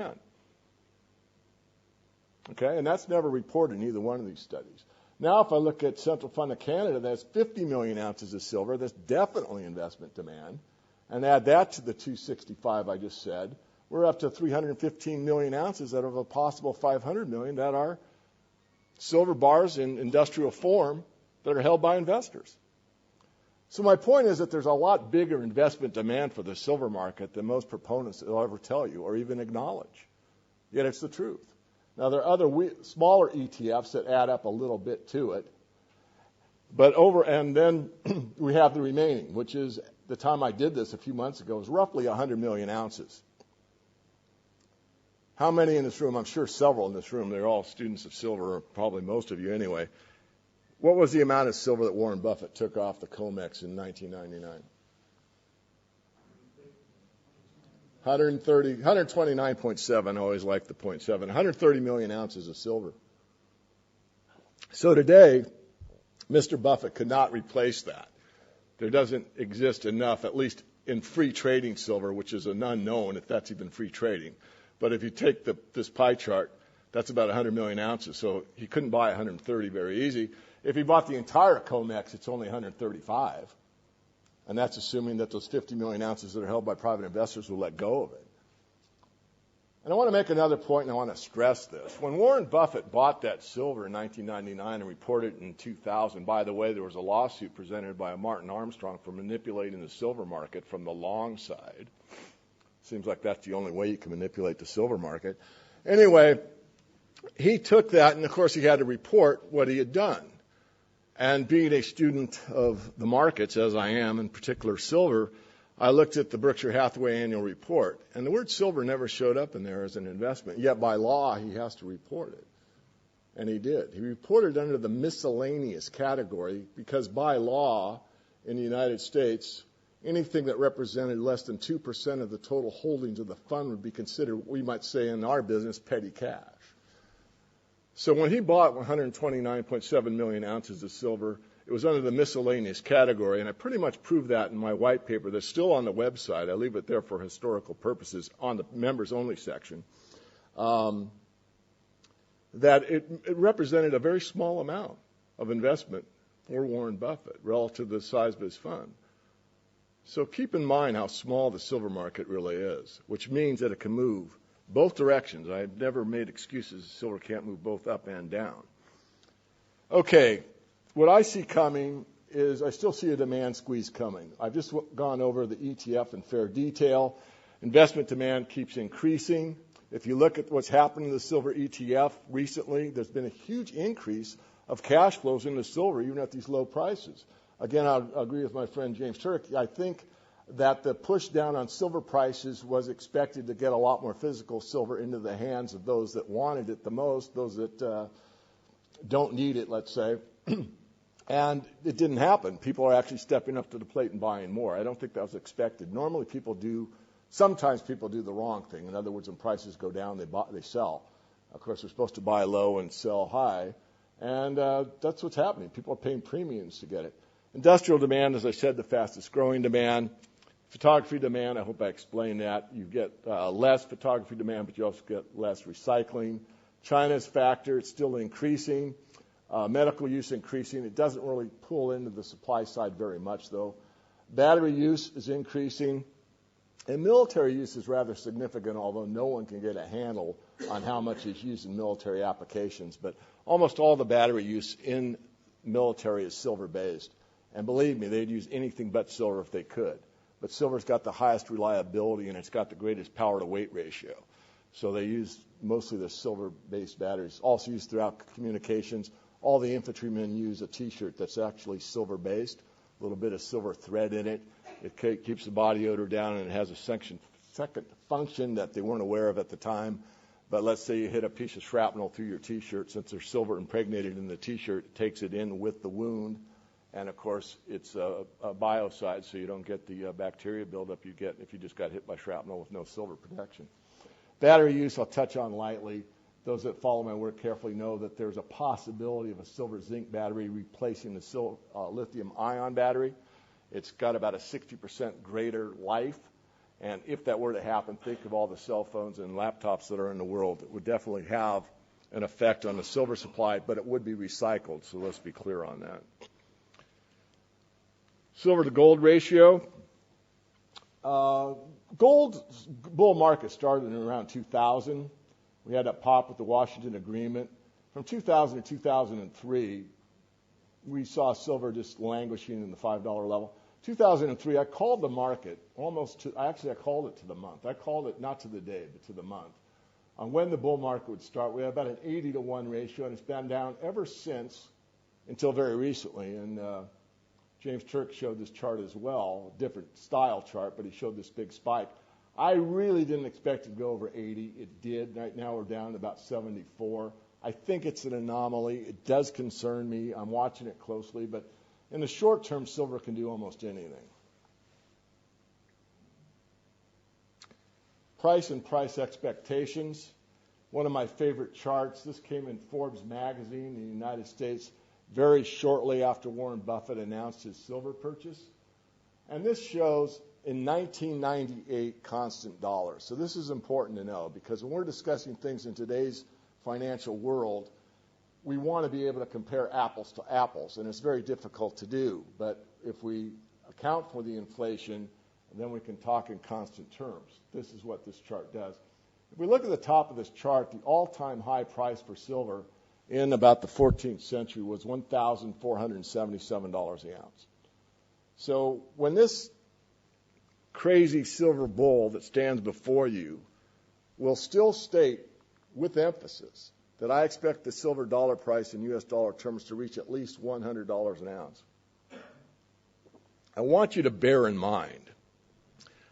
Okay, and that's never reported in either one of these studies. Now, if I look at Central Fund of Canada, that's 50 million ounces of silver. That's definitely investment demand. And add that to the 265 I just said, we're up to 315 million ounces out of a possible 500 million that are silver bars in industrial form that are held by investors. So my point is that there's a lot bigger investment demand for the silver market than most proponents will ever tell you or even acknowledge. Yet it's the truth. Now, there are other smaller ETFs that add up a little bit to it. And then we have the remaining, which is, the time I did this a few months ago, was roughly 100 million ounces. How many in this room? I'm sure several in this room. They're all students of silver, or probably most of you anyway. What was the amount of silver that Warren Buffett took off the COMEX in 1999? 129.7. I always like the 0.7. 130 million ounces of silver. So today, Mr. Buffett could not replace that. There doesn't exist enough, at least in free trading silver, which is an unknown if that's even free trading. But if you take this pie chart, that's about 100 million ounces. So he couldn't buy 130 very easy. If he bought the entire COMEX, it's only 135. And that's assuming that those 50 million ounces that are held by private investors will let go of it. And I want to make another point, and I want to stress this. When Warren Buffett bought that silver in 1999 and reported it in 2000, by the way, there was a lawsuit presented by Martin Armstrong for manipulating the silver market from the long side. Seems like that's the only way you can manipulate the silver market. Anyway, he took that, and of course he had to report what he had done. And being a student of the markets, as I am, in particular silver, I looked at the Berkshire Hathaway annual report, and the word silver never showed up in there as an investment. Yet by law, he has to report it. And he did. He reported under the miscellaneous category because by law in the United States, anything that represented less than 2% of the total holdings of the fund would be considered, we might say in our business, petty cash. So when he bought 129.7 million ounces of silver, it was under the miscellaneous category, and I pretty much proved that in my white paper that's still on the website. I leave it there for historical purposes on the members-only section, that it represented a very small amount of investment for Warren Buffett relative to the size of his fund. So keep in mind how small the silver market really is, which means that it can move both directions. I've never made excuses silver can't move both up and down. Okay, what I see coming is I still see a demand squeeze coming. I've just gone over the ETF in fair detail. Investment demand keeps increasing. If you look at what's happening to the silver ETF recently, there's been a huge increase of cash flows into silver, even at these low prices. Again, I agree with my friend James Turk. I think that the push down on silver prices was expected to get a lot more physical silver into the hands of those that wanted it the most, those that don't need it, let's say. And it didn't happen. People are actually stepping up to the plate and buying more. I don't think that was expected. Normally sometimes people do the wrong thing. In other words, when prices go down, they sell. Of course, they're supposed to buy low and sell high. And that's what's happening. People are paying premiums to get it. Industrial demand, as I said, the fastest growing demand. Photography demand, I hope I explained that. You get less photography demand, but you also get less recycling. China's factor, it's still increasing. Medical use increasing. It doesn't really pull into the supply side very much, though. Battery use is increasing. And military use is rather significant, although no one can get a handle on how much is used in military applications. But almost all the battery use in military is silver-based. And believe me, they'd use anything but silver if they could. But silver's got the highest reliability, and it's got the greatest power-to-weight ratio. So they use mostly the silver-based batteries. Also used throughout communications. All the infantrymen use a T-shirt that's actually silver-based, a little bit of silver thread in it. It keeps the body odor down, and it has a second function that they weren't aware of at the time. But let's say you hit a piece of shrapnel through your T-shirt. Since there's silver impregnated in the T-shirt, it takes it in with the wound. And, of course, it's a biocide, so you don't get the bacteria buildup you get if you just got hit by shrapnel with no silver protection. Battery use I'll touch on lightly. Those that follow my work carefully know that there's a possibility of a silver-zinc battery replacing the lithium-ion battery. It's got about a 60% greater life, And if that were to happen, think of all the cell phones and laptops that are in the world. It would definitely have an effect on the silver supply, but it would be recycled, so let's be clear on that. Silver to gold ratio. Gold bull market started in around 2000. We had that pop with the Washington Agreement. From 2000 to 2003, we saw silver just languishing in the $5 level. 2003, I called the market I called it to the month. I called it not to the day, but to the month. On when the bull market would start, we had about an 80-to-1 ratio, and it's been down ever since until very recently. And James Turk showed this chart as well, a different style chart, but he showed this big spike. I really didn't expect it to go over 80. It did. Right now we're down to about 74. I think it's an anomaly. It does concern me. I'm watching it closely, but in the short term, silver can do almost anything. Price and price expectations. One of my favorite charts. This came in Forbes magazine in the United States very shortly after Warren Buffett announced his silver purchase. And this shows in 1998 constant dollars. So this is important to know because when we're discussing things in today's financial world, we want to be able to compare apples to apples, and it's very difficult to do. But if we account for the inflation, then we can talk in constant terms. This is what this chart does. If we look at the top of this chart, the all-time high price for silver in about the 14th century was $1,477 an ounce. So when this crazy silver bull that stands before you will still state with emphasis that I expect the silver dollar price in U.S. dollar terms to reach at least $100 an ounce. I want you to bear in mind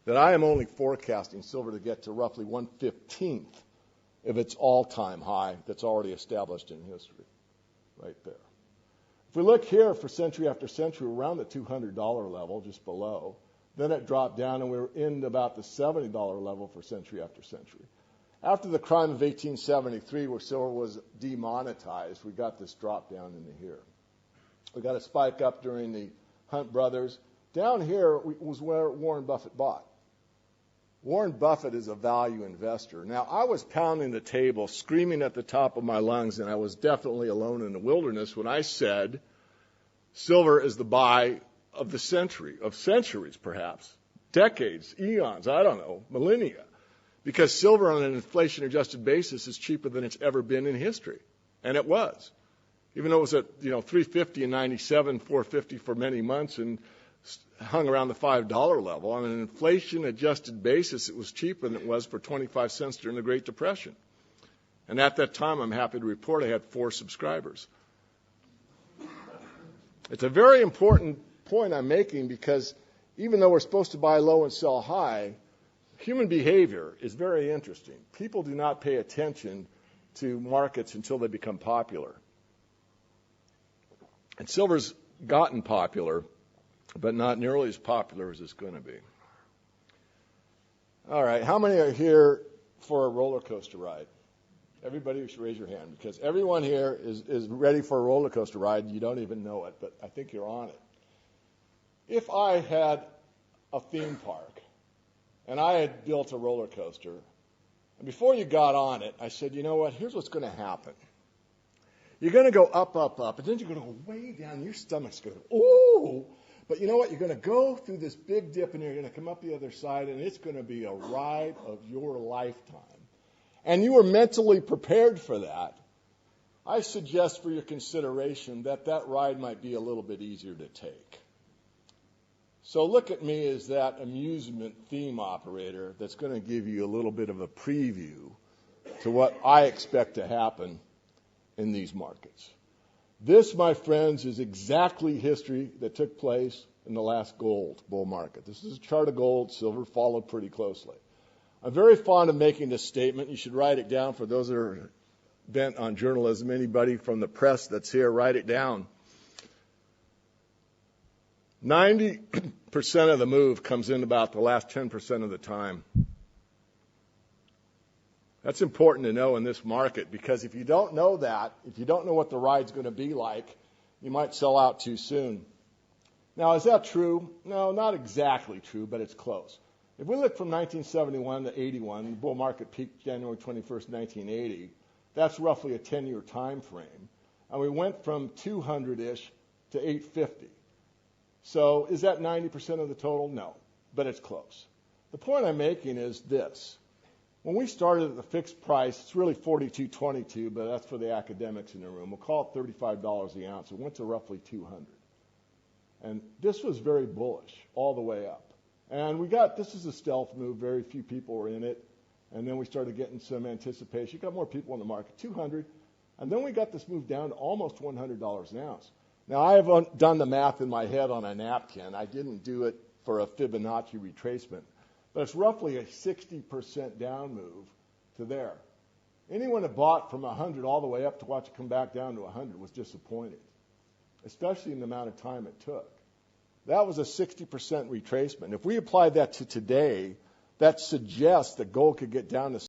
that I am only forecasting silver to get to roughly 1/15 of its all-time high that's already established in history, right there. If we look here for century after century, around the $200 level, just below, then it dropped down and we were in about the $70 level for century after century. After the crime of 1873, where silver was demonetized, we got this drop down into here. We got a spike up during the Hunt brothers. Down here was where Warren Buffett bought. Warren Buffett is a value investor. Now, I was pounding the table, screaming at the top of my lungs, and I was definitely alone in the wilderness when I said silver is the buy of the century, of centuries perhaps, decades, eons, I don't know, millennia. Because silver on an inflation-adjusted basis is cheaper than it's ever been in history. And it was. Even though it was at $350 in 97, $450 for many months, and hung around the $5 level. On an inflation-adjusted basis, it was cheaper than it was for 25 cents during the Great Depression. And at that time, I'm happy to report I had 4 subscribers. It's a very important point I'm making because even though we're supposed to buy low and sell high, human behavior is very interesting. People do not pay attention to markets until they become popular. And silver's gotten popular, but not nearly as popular as it's going to be. All right, how many are here for a roller coaster ride? Everybody should raise your hand because everyone here is ready for a roller coaster ride. You don't even know it, but I think you're on it. If I had a theme park and I had built a roller coaster, and before you got on it, I said, you know what, here's what's going to happen. You're going to go up, up, up, and then you're going to go way down, and your stomach's going to go, ooh. But you know what? You're going to go through this big dip, and you're going to come up the other side, and it's going to be a ride of your lifetime. And you were mentally prepared for that. I suggest for your consideration that that ride might be a little bit easier to take. So look at me as that amusement theme operator that's going to give you a little bit of a preview to what I expect to happen in these markets. This, my friends, is exactly history that took place in the last gold bull market. This is a chart of gold. Silver followed pretty closely. I'm very fond of making this statement. You should write it down for those that are bent on journalism. Anybody from the press that's here, write it down. 90% of the move comes in about the last 10% of the time. That's important to know in this market because if you don't know that, if you don't know what the ride's going to be like, you might sell out too soon. Now, is that true? No, not exactly true, but it's close. If we look from 1971 to 81, the bull market peaked January 21st, 1980. That's roughly a 10-year time frame. And we went from 200-ish to 850. So is that 90% of the total? No, but it's close. The point I'm making is this. When we started at the fixed price, it's really $42.22, but that's for the academics in the room. We'll call it $35 the ounce. It went to roughly 200. And this was very bullish all the way up. And this is a stealth move. Very few people were in it. And then we started getting some anticipation. Got more people in the market, 200. And then we got this move down to almost $100 an ounce. Now, I have done the math in my head on a napkin. I didn't do it for a Fibonacci retracement. But it's roughly a 60% down move to there. Anyone that bought from 100 all the way up to watch it come back down to 100 was disappointed, especially in the amount of time it took. That was a 60% retracement. If we applied that to today, that suggests that gold could get down to